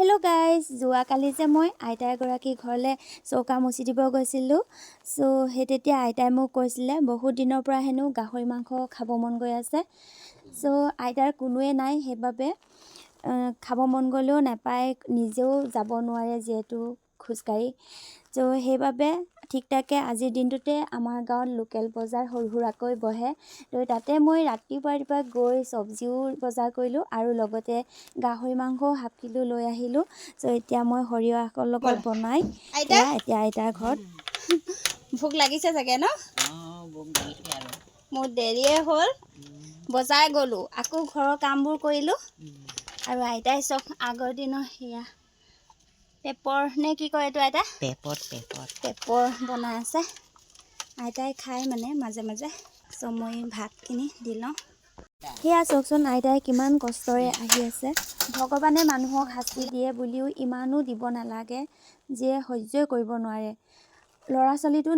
Hello' guys, যোৱাকালি যে মই আইতা এগৰাকী ঘৰলৈ চৌকা মুচি দিব গৈছিলোঁ। সেই তেতিয়া আইতাই মোক কৈছিলে বহুত দিনৰ পৰা হেনো গাহৰি মাংস খাব মন গৈ আছে। আইতাৰ কোনোৱে নাই, সেইবাবে খাব মন গ'লেও নাপায়, নিজেও যাব নোৱাৰে যিহেতু খোজকাঢ়ি। সেইবাবে ঠিক তাকে আজিৰ দিনটোতে আমাৰ গাঁৱত লোকেল বজাৰ সৰু সুৰাকৈ বহে। তাতে মই ৰাতিপুৱা গৈ চব্জিও বজাৰ কৰিলোঁ আৰু লগতে গাহৰি মাংসও হাফ কিলো লৈ আহিলোঁ। এতিয়া মই সৰিয়হ শাকৰ লগত বনাই এতিয়া আইতাৰ ঘৰত। ভোক লাগিছে চাগে ন? মোৰ দেৰিয়ে হ'ল, বজাৰ গ'লোঁ, আকৌ ঘৰৰ কামবোৰ কৰিলোঁ আৰু আইতাই চব আগৰ দিনৰ সেয়া পেপৰ নে কি কয় এইটো আইতা? পেপৰ বনাই আছে। আইতাই খাই মানে মাজে মাজে। মই ভাতখিনি দি লওঁ। সেয়া চাওকচোন, আইতাই কিমান কষ্টৰে আহি আছে। ভগৱানে মানুহক শাস্তি দিয়ে বুলিও ইমানো দিব নালাগে, যিয়ে সহ্যই কৰিব নোৱাৰে। ল'ৰা ছোৱালীটো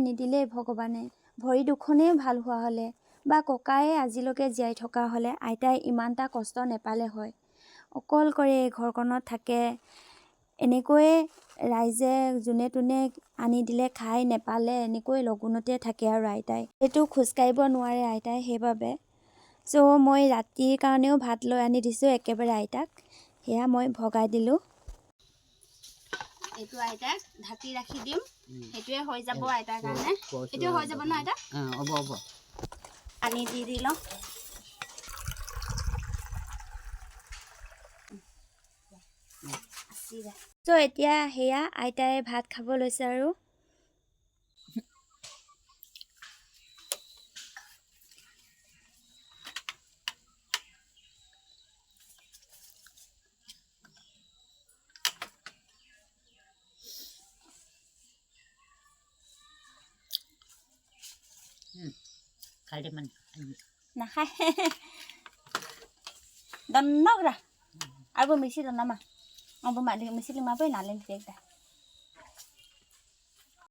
নিদিলেই ভগৱানে। ভৰি দুখনেই ভাল হোৱা হ'লে বা ককায়ে আজিলৈকে জীয়াই থকা হ'লে আইতাই ইমানটা কষ্ট নেপালে হয়। অকলশৰে ঘৰখনত থাকে, এনেকৈয়ে ৰাইজে যোনে তোনে আনি দিলে খাই, নেপালে এনেকৈ লগুণতে থাকে আৰু আইতাই। এইটো খোজকাঢ়িব নোৱাৰে আইতাই, সেইবাবে মই ৰাতিৰ কাৰণেও ভাত লৈ আনি দিছোঁ একেবাৰে আইতাক। সেয়া মই ভগাই দিলোঁ। এইটো আইতাক ঢাকি ৰাখি দিম, সেইটোৱে হৈ যাব আইতাৰ কাৰণে। এইটো হৈ যাব ন আইতা? হ'ব। আনি দি লওঁ। এতিয়া সেয়া আইতাই ভাত খাব লৈছে আৰু। নাখায় donnok dah. Aku misi donna mah. Aku mak dia misi lima apa nalen tiek dah.